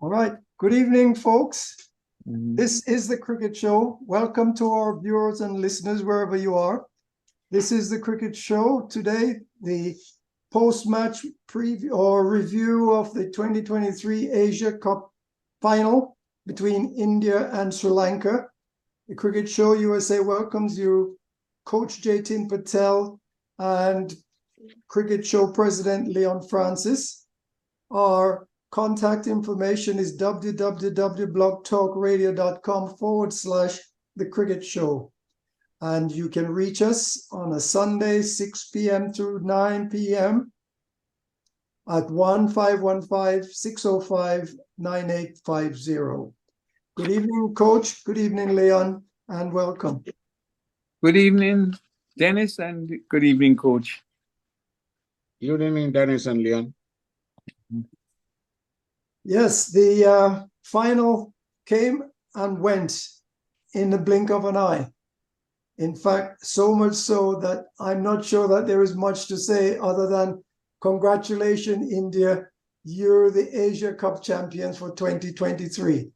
All right. Good evening, folks. This is the Cricket Show. Welcome to our viewers and listeners wherever you are. This is the Cricket Show. Today, the post-match preview or review of the 2023 Asia Cup final between India and Sri Lanka. The Cricket Show USA welcomes you, Coach Jatin Patel and Cricket Show President Leon Francis. Our contact information is www.blogtalkradio.com/The Cricket Show. And you can reach us on a Sunday, 6 p.m. through 9 p.m. at 1-515-605-9850. Good evening, Coach. Good evening, Leon, and welcome. Good evening, Dennis, and good evening, Coach. Good evening, Dennis and Leon. Yes, the final came and went in the blink of an eye. In fact, so much so that I'm not sure that there is much to say other than congratulations, India. You're the Asia Cup champions for 2023.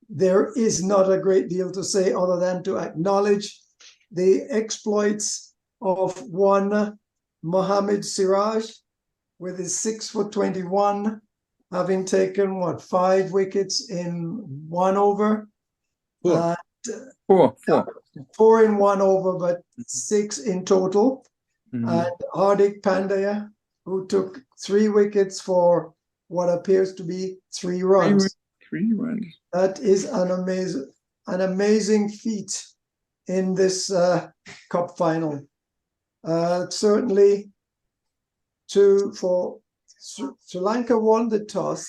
There is not a great deal to say other than to acknowledge the exploits of one Mohammad Siraj with his 6 for 21, having taken, 5 wickets in 1 over? Four. 4 in 1 over, but 6 in total. And Hardik Pandya, who took 3 wickets for what appears to be 3 runs. 3 runs. That is an amazing feat in this cup final. Certainly, Sri Lanka won the toss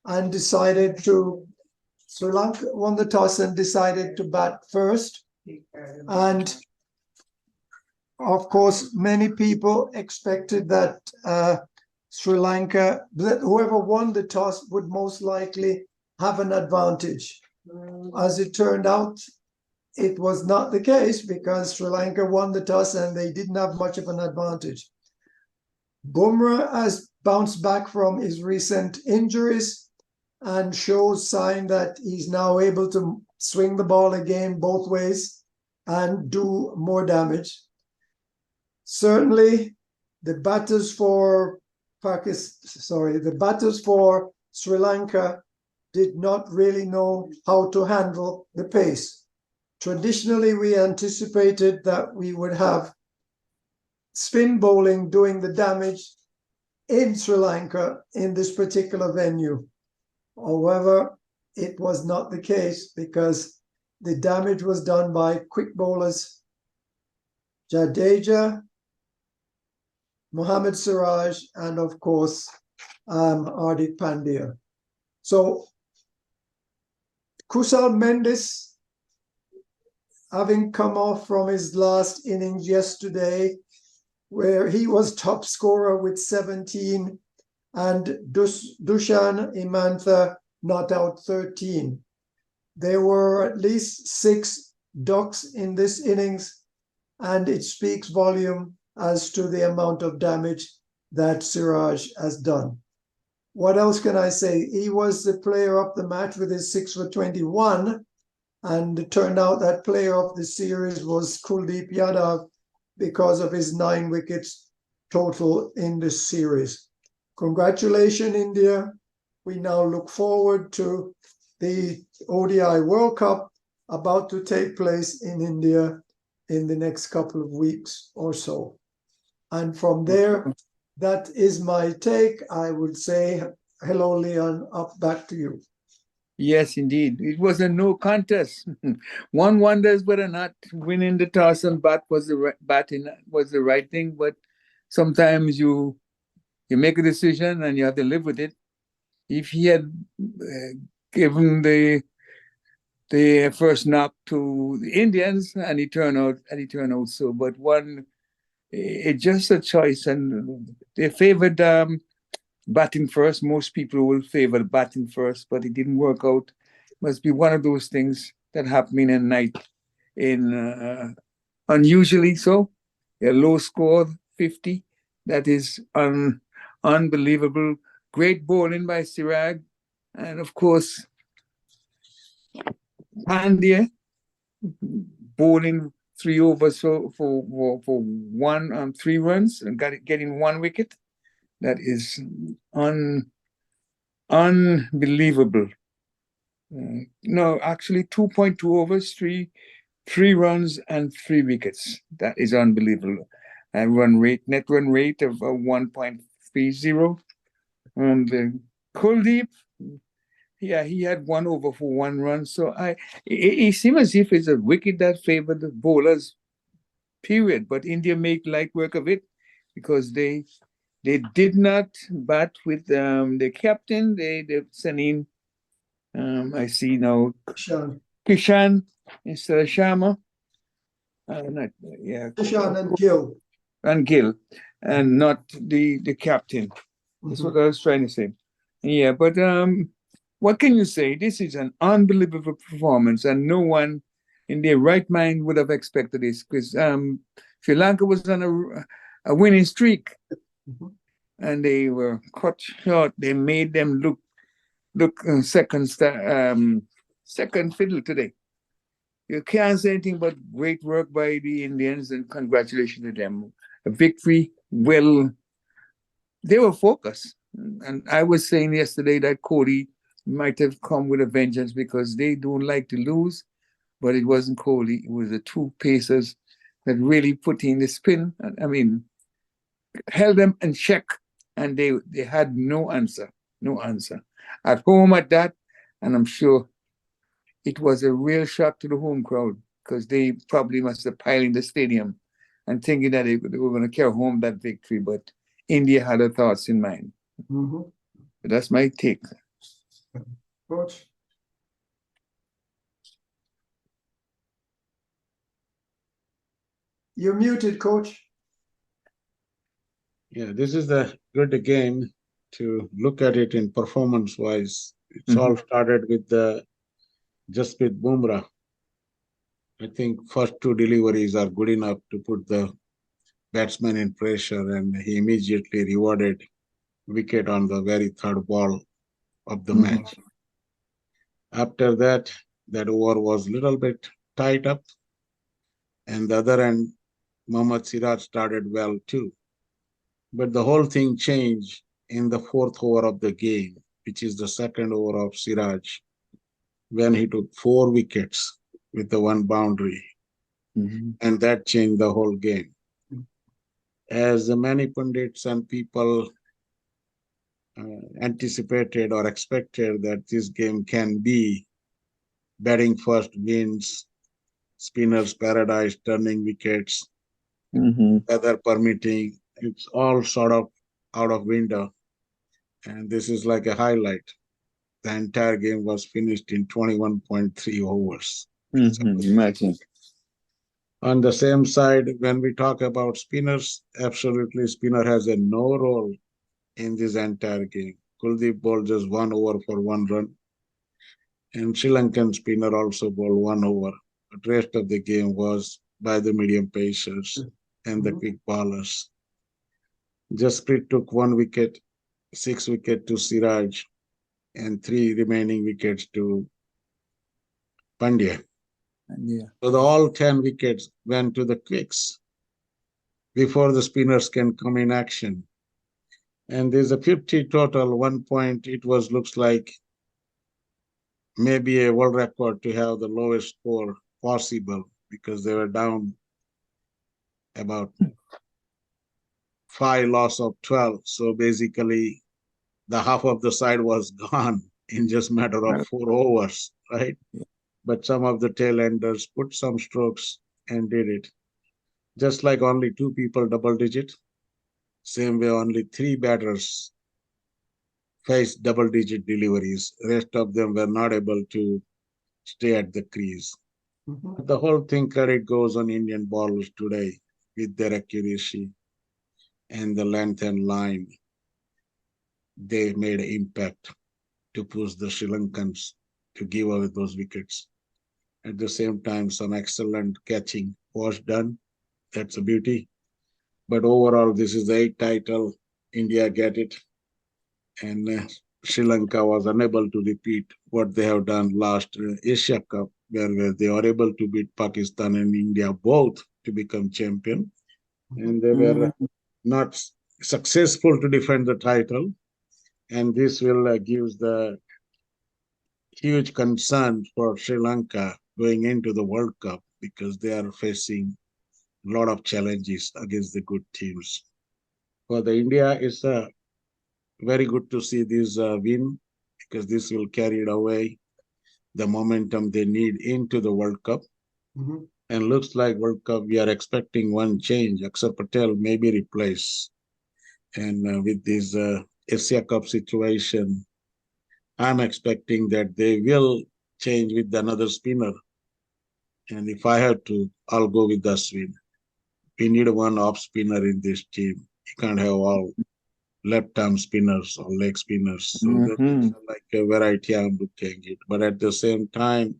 and decided to bat first. And of course, many people expected that whoever won the toss would most likely have an advantage. As it turned out, it was not the case because Sri Lanka won the toss and they didn't have much of an advantage. Bumrah has bounced back from his recent injuries and shows sign that he's now able to swing the ball again both ways and do more damage. Certainly, the batters for Sri Lanka did not really know how to handle the pace. Traditionally, we anticipated that we would have spin bowling doing the damage in Sri Lanka in this particular venue. However, it was not the case because the damage was done by quick bowlers Jadeja, Mohammad Siraj, and of course, Hardik Pandya. So, Kusal Mendis, having come off from his last innings yesterday, where he was top scorer with 17, and Dushan Imantha not out 13. There were at least 6 ducks in this innings, and it speaks volume as to the amount of damage that Siraj has done. What else can I say? He was the player of the match with his 6 for 21, and it turned out that player of the series was Kuldeep Yadav because of his 9 wickets total in this series. Congratulations, India. We now look forward to the ODI World Cup about to take place in India in the next couple of weeks or so. And from there, that is my take. I would say, hello, Leon, back to you. Yes, indeed. It was a no contest. One wonders whether or not winning the toss and batting was the right thing, but sometimes you make a decision and you have to live with it. If he had given the first knock to the Indians and he turned out so, but it's just a choice, and they favored batting first. Most people will favor batting first, but it didn't work out. Must be one of those things that happen in a night, unusually so. A low score, 50. That is unbelievable. Great bowling by Siraj. And of course, Pandya bowling 3 overs for one 3 runs and getting 1 wicket. That is unbelievable. No, actually 2.2 overs, three runs and 3 wickets. That is unbelievable. And net run rate of 1.30. And Kuldeep, yeah, he had 1 over for 1 run. So it seems as if it's a wicket that favored the bowlers, period. But India make light work of it because they did not bat with the captain. They sent in I see now Kishan, Kishan instead of Sharma. Kishan and Gill. And Gill, and not the captain. That's what I was trying to say. Yeah, but what can you say? This is an unbelievable performance, and no one in their right mind would have expected this because Sri Lanka was on a winning streak, and they were cut short. They made them look second fiddle today. You can't say anything but great work by the Indians, and congratulations to them. A victory. Well, they were focused. And I was saying yesterday that Kohli might have come with a vengeance because they don't like to lose, but it wasn't Kohli. It was the two pacers that really put in the spin. I mean, held them in check, and they had no answer. At home at that, and I'm sure it was a real shock to the home crowd because they probably must have piled in the stadium and thinking that they were going to carry home that victory. But India had their thoughts in mind. But that's my take. Coach. You're muted, Coach. Yeah, this is the good game to look at it in performance-wise. It's all started with just with Bumrah. I think first 2 deliveries are good enough to put the batsman in pressure, and he immediately rewarded wicket on the very third ball of the match. After that over was a little bit tied up, and the other end, Mohammad Siraj started well too. But the whole thing changed in the 4th over of the game, which is the 2nd over of Siraj, when he took 4 wickets with the 1 boundary. And that changed the whole game. As many pundits and people anticipated or expected that this game can be batting first wins, spinners paradise, turning wickets, weather permitting, it's all sort of out of window. And this is like a highlight. The entire game was finished in 21.3 overs. Imagine. On the same side, when we talk about spinners, absolutely spinner has no role in this entire game. Kuldeep bowled just 1 over for 1 run. And Sri Lankan spinner also bowled 1 over. The rest of the game was by the medium pacers and the quick bowlers. Jasprit took 1 wicket, 6 wickets to Siraj, and 3 remaining wickets to Pandya. Yeah. So all 10 wickets went to the quicks before the spinners can come in action. And there's a 50 total, 1 point. It looks like maybe a world record to have the lowest score possible because they were down about 5 loss of 12. So basically the half of the side was gone in just matter of 4 overs, right? But some of the tail enders put some strokes and did it. Just like only 2 people double digit, same way only 3 batters faced double digit deliveries. Rest of them were not able to stay at the crease. The whole thing credit goes on Indian bowlers today with their accuracy and the length and line. They made an impact to push the Sri Lankans to give away those wickets. At the same time, some excellent catching was done. That's a beauty. But overall, this is the 8th title. India get it. And Sri Lanka was unable to repeat what they have done last Asia Cup, where they were able to beat Pakistan and India both to become champion. And they were not successful to defend the title. And this will give the huge concern for Sri Lanka going into the World Cup because they are facing a lot of challenges against the good teams. For the India, it's very good to see this win because this will carry away the momentum they need into the World Cup. Mhm. And looks like World Cup, we are expecting one change. Akshar Patel may be replaced. And with this Asia Cup situation, I'm expecting that they will change with another spinner. And if I have to, I'll go with Ashwin. We need one off spinner in this team. You can't have all left arm spinners or leg spinners. So that's like a variety I'm looking at. But at the same time,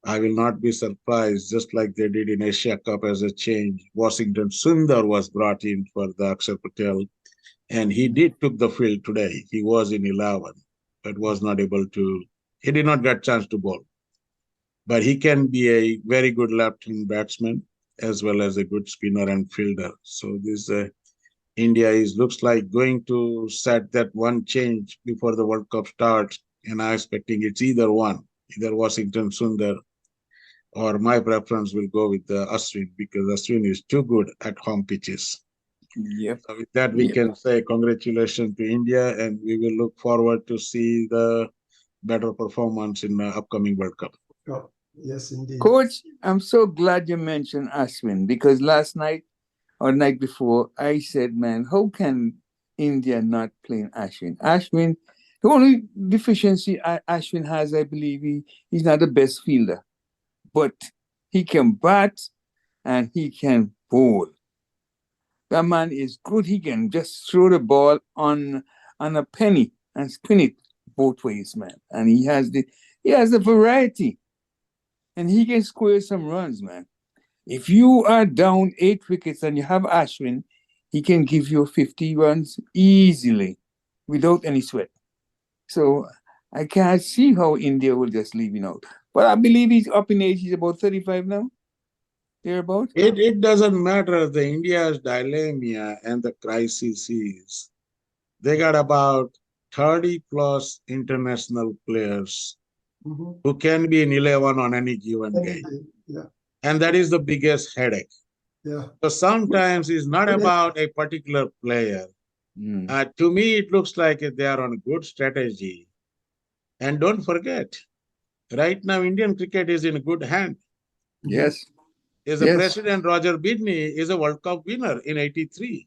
I will not be surprised, just like they did in Asia Cup as a change. Washington Sundar was brought in for the Akshar Patel, and he did took the field today. He was in 11, but was not able to. He did not get chance to bowl, but he can be a very good left-hand batsman as well as a good spinner and fielder. So this India is looks like going to set that one change before the World Cup starts, and I'm expecting it's either one, either Washington Sundar or my preference will go with the Ashwin because Ashwin is too good at home pitches. Yep. So with that, we can say congratulations to India, and we will look forward to see the better performance in the upcoming World Cup. Oh, yes, indeed. Coach, I'm so glad you mentioned Ashwin because last night or night before, I said, man, how can India not play Ashwin? Ashwin, the only deficiency Ashwin has, I believe, he's not the best fielder, but he can bat and he can bowl. That man is good. He can just throw the ball on a penny and spin it both ways, man. And he has the variety. And he can score some runs, man. If you are down 8 wickets and you have Ashwin, he can give you 50 runs easily without any sweat. So I can't see how India will just leave him out. But I believe he's up in age. He's about 35 now. Thereabout. It doesn't matter the India's dilemma and the crisis is they got about 30 plus international players who can be in 11 on any given game. Yeah. And that is the biggest headache. Yeah. So sometimes it's not about a particular player. To me, it looks like they are on a good strategy. And don't forget, right now, Indian cricket is in a good hand. Yes. The president, Roger Bidney, is a World Cup winner in 83.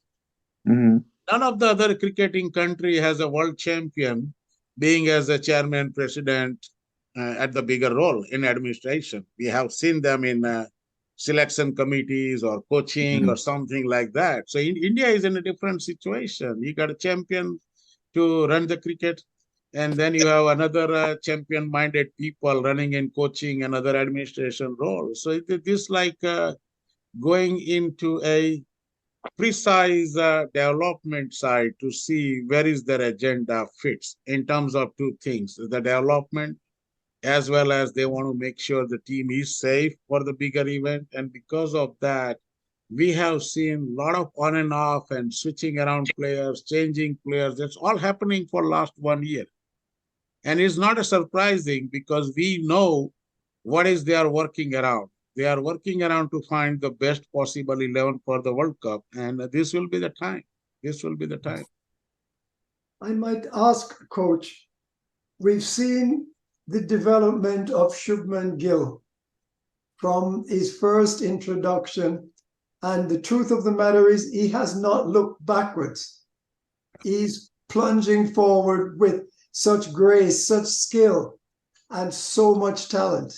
None of the other cricketing country has a world champion being as a chairman, president at the bigger role in administration. We have seen them in selection committees or coaching or something like that. So India is in a different situation. You got a champion to run the cricket, and then you have another champion-minded people running in coaching and other administration roles. So it is like going into a precise development side to see where is their agenda fits in terms of two things, the development as well as they want to make sure the team is safe for the bigger event. And because of that, we have seen a lot of on and off and switching around players, changing players. That's all happening for last 1 year. And it's not a surprising because we know what is they are working around. They are working around to find the best possible 11 for the World Cup. And this will be the time. This will be the time. I might ask, Coach, we've seen the development of Shubman Gill from his first introduction. And the truth of the matter is he has not looked backwards. He's plunging forward with such grace, such skill, and so much talent.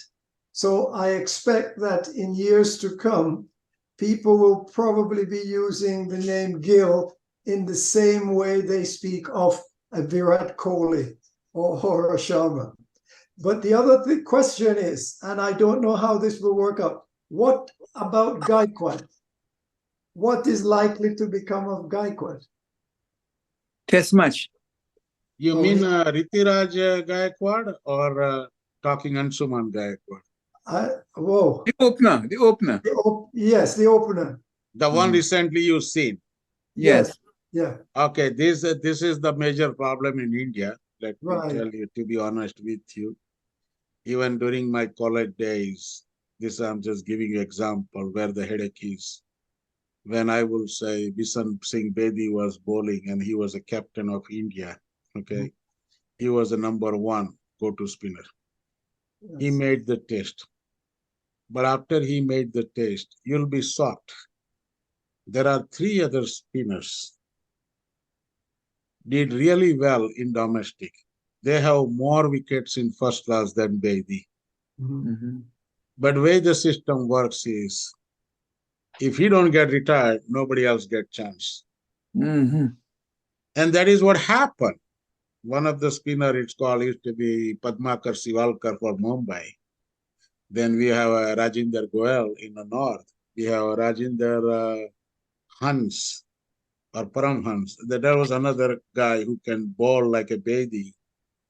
So I expect that in years to come, people will probably be using the name Gill in the same way they speak of a Virat Kohli or a Sharma. But the other question is, and I don't know how this will work out, what about Gaikwad? What is likely to become of Gaikwad? Test match. You Oh, mean Ritiraj Gaikwad or talking Ansuman Gaikwad? whoa. The opener, the opener. Yes, the opener. The one Mhm. recently you've seen. Yes. Yeah. Okay, this is the major problem in India. Let me Right. tell you, to be honest with you. Even during my college days, this I'm just giving you example where the headache is. When I will say Bisan Singh Bedi was bowling and he was a captain of India, okay, he was the number one go-to spinner. He Yes. made the test. But after he made the test, you'll be shocked. There are three other spinners did really well in domestic. They have more wickets in first class than Bedi. Mhm. Mhm. But way the system works is if he don't get retired, nobody else get chance. Mhm. And that is what happened. One of the spinner, it's called, used to be Padmakar Sivalkar for Mumbai. Then we have Rajinder Goel in the north. We have Rajinder Hans or Paramhans. There was another guy who can bowl like a Bedi.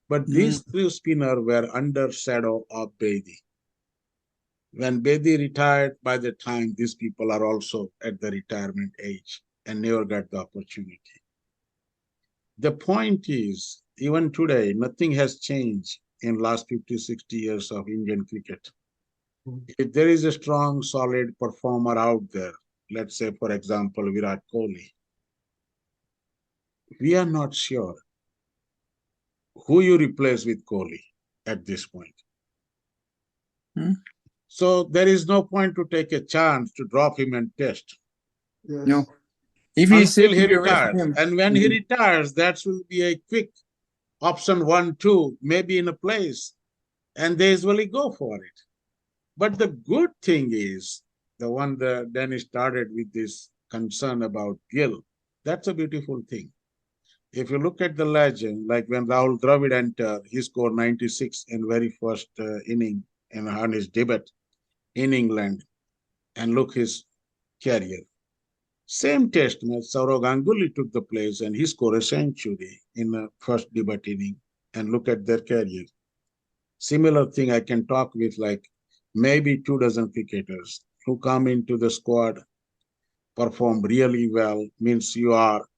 But Mm. these three spinners were under shadow of Bedi. When Bedi retired, by the time these people are also at the retirement age and never got the opportunity. The point is, even today, nothing has changed in last 50, 60 years of Indian cricket. If there is a strong, solid performer out there, let's say, for example, Virat Kohli, we are not sure who you replace with Kohli at this point. Hmm? So there is no point to take a chance to drop him and test Yes. No. If he's until sick, he we away from retires. him. And when he Mhm. retires, that will be a quick option 1, 2, maybe in a place, and they usually go for it. But the good thing is, the one that Dennis started with this concern about Gill, that's a beautiful thing. If you look at the legend, like when Rahul Dravid entered, he scored 96 in very first inning on his debut in England, and look his career. Same test match, Saurav Ganguly took the place and he scored a century in the first debut inning, and look at their career. Similar thing I can talk with like maybe 2 dozen cricketers who come into the squad, perform really well, means you are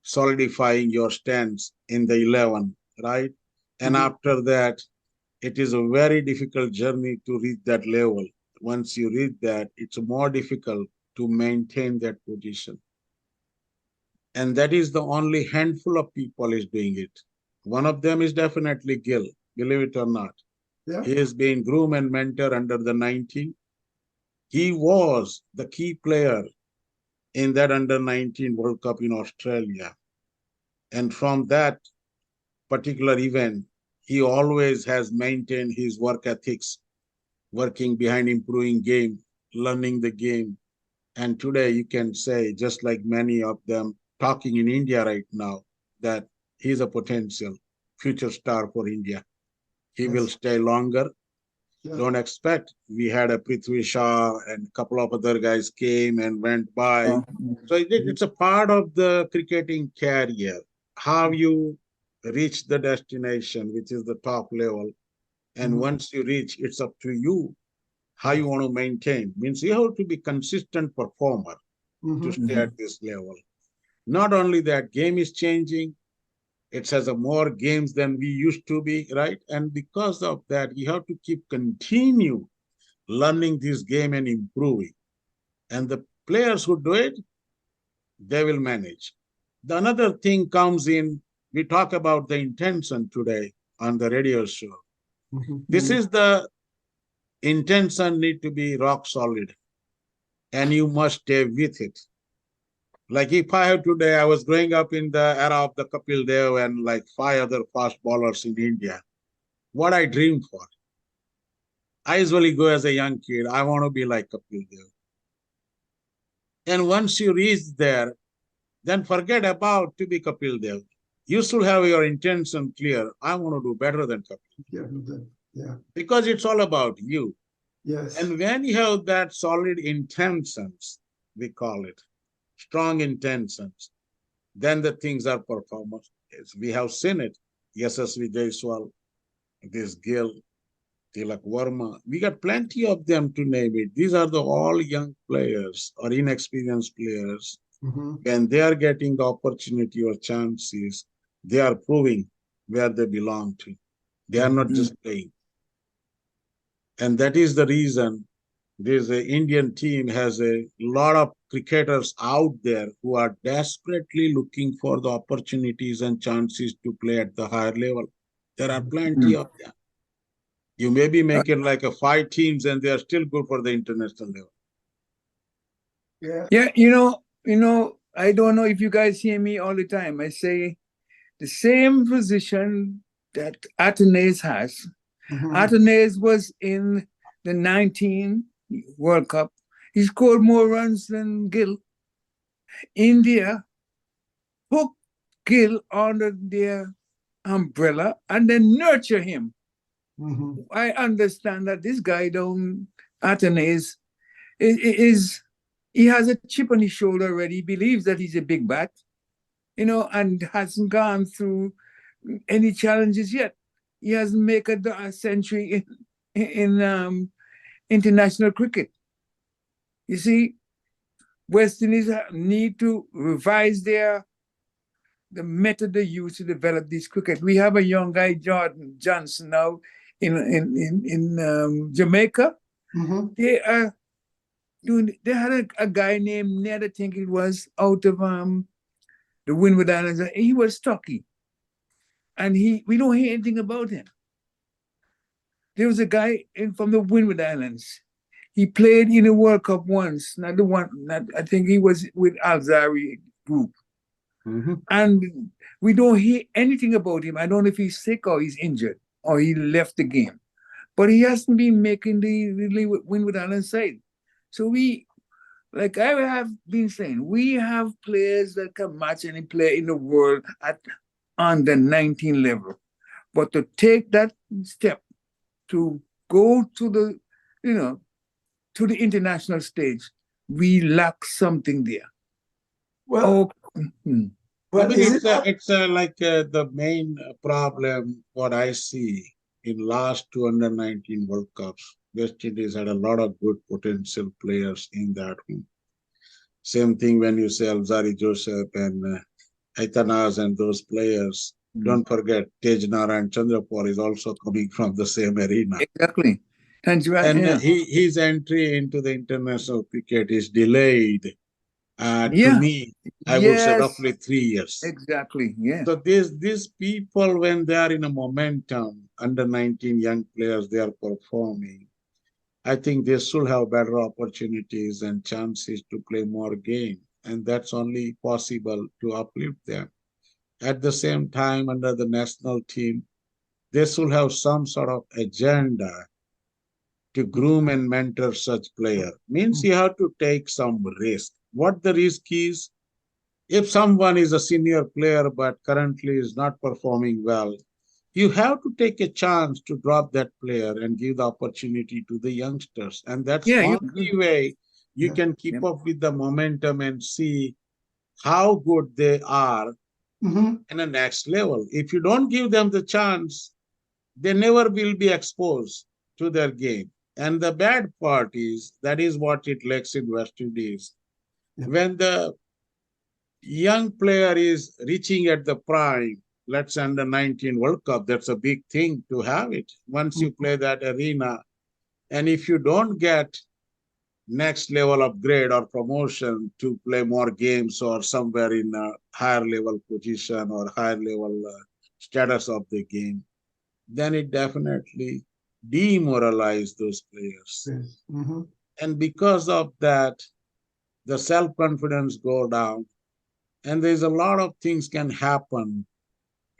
solidifying your stance in the 11, right? And after that, it is a very difficult journey to reach that level. Once you reach that, it's more difficult to maintain that position. And that is the only handful of people is doing it. One of them is definitely Gill, believe it or not. Yeah. He has been groom and mentor under the 19. He was the key player in that under 19 World Cup in Australia. And from that particular event, he always has maintained his work ethics, working behind improving game, learning the game. And today you can say, just like many of them talking in India right now, that he's a potential future star for India. He will Yes. stay longer. Yeah. Don't expect. We had a Prithvi Shah and a couple of other guys came and went by. So it's a part of the cricketing career. How you reach the destination, which is the top level. And once you reach, it's up to you how you want to maintain. Means you have to be consistent performer to stay at this level. Not only that, game is changing. It has a more games than we used to be, right? And because of that, you have to keep continue learning this game and improving. And the players who do it, they will manage. The another thing comes in, we talk about the intention today on the radio show. This is the intention need to be rock solid and you must stay with it. Like if I have today, I was growing up in the era of the Kapil Dev and like 5 other fast bowlers in India. What I dreamed for. I usually go as a young kid, I want to be like Kapil Dev. And once you reach there, then forget about to be Kapil Dev. You should have your intention clear. I want to do better than Kapil. Yeah. Because it's all about you. Yes. And when you have that solid intentions, we call it strong intentions, then the things are performance. We have seen it. Yashasvi Jaiswal, this Gill, Tilak Verma. We got plenty of them to name it. These are the all young players or inexperienced players. When they are getting the opportunity or chances, they are proving where they belong to. They are not just playing. And that is the reason this Indian team has a lot of cricketers out there who are desperately looking for the opportunities and chances to play at the higher level. There are plenty of them. You may be making like a 5 teams and they are still good for the international level. Yeah. Yeah, I don't know if you guys hear me all the time. I say the same position that Atenes has. Atenes was in the 19 World Cup. He scored more runs than Gill. India put Gill under their umbrella and then nurture him. I understand that this guy down Atenes is he has a chip on his shoulder already. He believes that he's a big bat, and hasn't gone through any challenges yet. He hasn't made a century in international cricket. You see, West Indies need to revise the method they use to develop this cricket. We have a young guy, Jordan Johnson, now in Jamaica. They are doing. They had a guy named Ned, I think it was, out of the Windward Islands. He was stocky, and we don't hear anything about him. There was a guy from the Windward Islands. He played in a World Cup once. Not the one. I think he was with Alzari group. And we don't hear anything about him. I don't know if he's sick or he's injured or he left the game. But he hasn't been making the Windward Islands side. So like I have been saying, we have players that can match any player in the world at under 19 level. But to take that step to go to the, to the international stage, we lack something there. Well, I mean, it's like the main problem what I see in last 2 under-19 World Cups. West Indies had a lot of good potential players in that one. Same thing when you say Alzari Joseph and Aitanas and those players. Don't forget Tejnar and Chandrapur is also coming from the same arena. Exactly. And his entry into the international cricket is delayed. To me, I would say roughly 3 years. Exactly. Yeah. So these people, when they are in a momentum, under 19 young players, they are performing. I think they should have better opportunities and chances to play more game. And that's only possible to uplift them. At the same time, under the national team, they should have some sort of agenda to groom and mentor such player. Means you have to take some risk. What the risk is, if someone is a senior player but currently is not performing well, you have to take a chance to drop that player and give the opportunity to the youngsters. And that's the only way you can keep up with the momentum and see how good they are in the next level. If you don't give them the chance, they never will be exposed to their game. And the bad part is, that is what it lacks in West Indies. When the young player is reaching at the prime, let's say under 19 World Cup, that's a big thing to have it. Once you play that arena, and if you don't get next level upgrade or promotion to play more games or somewhere in a higher level position or higher level status of the game, then it definitely demoralize those players. And because of that, the self-confidence go down. And there's a lot of things can happen,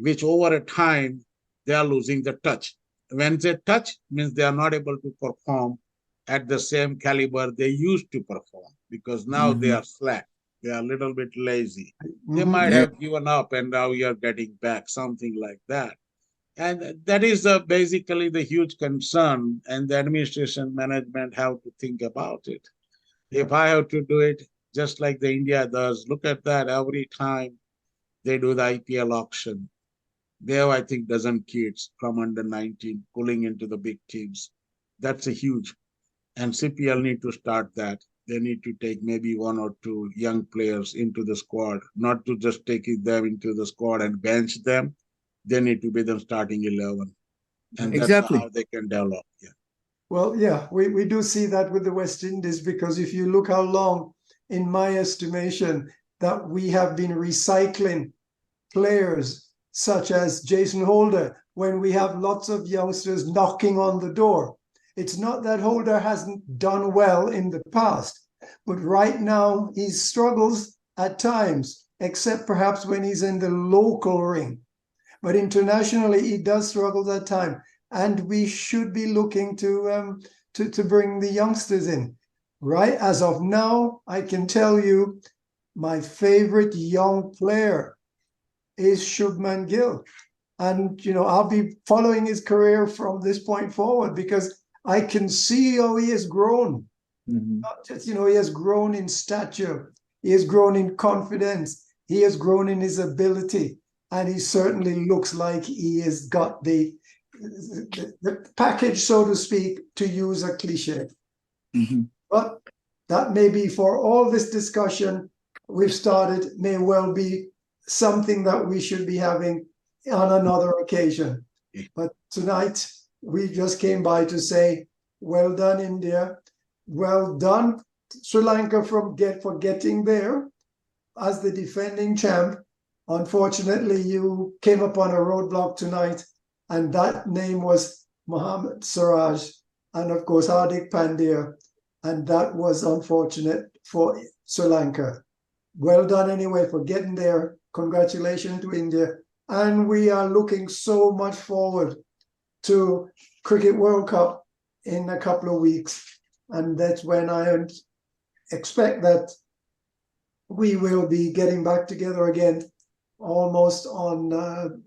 which over a time, they are losing the touch. When they touch, means they are not able to perform at the same caliber they used to perform, because now they are slack. They are a little bit lazy. They might have given up and now you are getting back, something like that. And that is basically the huge concern, and the administration management have to think about it. If I have to do it just like the India does, look at that every time They do the IPL auction. They have, I think, dozen kids from under 19 pulling into the big teams. That's a huge. And CPL need to start that. They need to take maybe one or two young players into the squad, not to just take them into the squad and bench them. They need to be them starting 11. And that's Exactly. how they can develop. Yeah. Well, yeah, we do see that with the West Indies, because if you look how long, in my estimation, that we have been recycling players such as Jason Holder, when we have lots of youngsters knocking on the door. It's not that Holder hasn't done well in the past, but right now he struggles at times, except perhaps when he's in the local ring. But internationally, he does struggle at times. And we should be looking to bring the youngsters in. Right as of now, I can tell you my favorite young player is Shubman Gill. And, I'll be following his career from this point forward, because I can see how he has grown. Not just, he has grown in stature. He has grown in confidence. He has grown in his ability. And he certainly looks like he has got the package, so to speak, to use a cliche. But that may be, for all this discussion we've started, may well be something that we should be having on another occasion. But tonight we just came by to say, well done, India. Well done, Sri Lanka, for getting there as the defending champ. Unfortunately, you came upon a roadblock tonight, and that name was Mohammad Siraj, and of course Hardik Pandya, and that was unfortunate for Sri Lanka. Well done anyway for getting there. Congratulations to India, and we are looking so much forward to Cricket World Cup in a couple of weeks, and that's when I expect that we will be getting back together again, almost on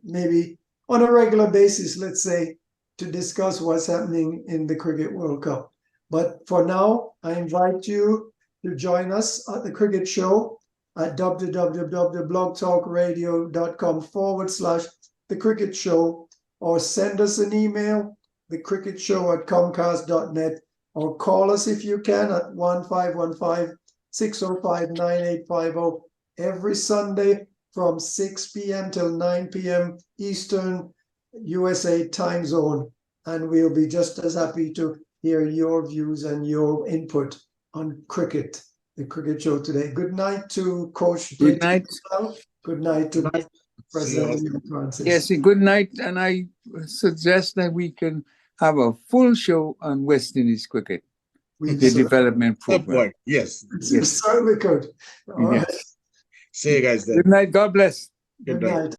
maybe on a regular basis, let's say, to discuss what's happening in the Cricket World Cup. But for now, I invite you to join us at the Cricket Show at www.blogtalkradio.com/The Cricket Show, or send us an email, thecricketshow@comcast.net, or call us if you can at 1515-605-9850 every Sunday from 6 p.m. till 9 p.m. Eastern USA time zone. And we'll be just as happy to hear your views and your input on cricket, the Cricket Show today. Good night to Coach. Good night. Good night to President Francis. Yes, good night. And I suggest that we can have a full show on West Indies cricket, the development program. Yes. You certainly could. All right. See you guys then. Good night. God bless. Good night.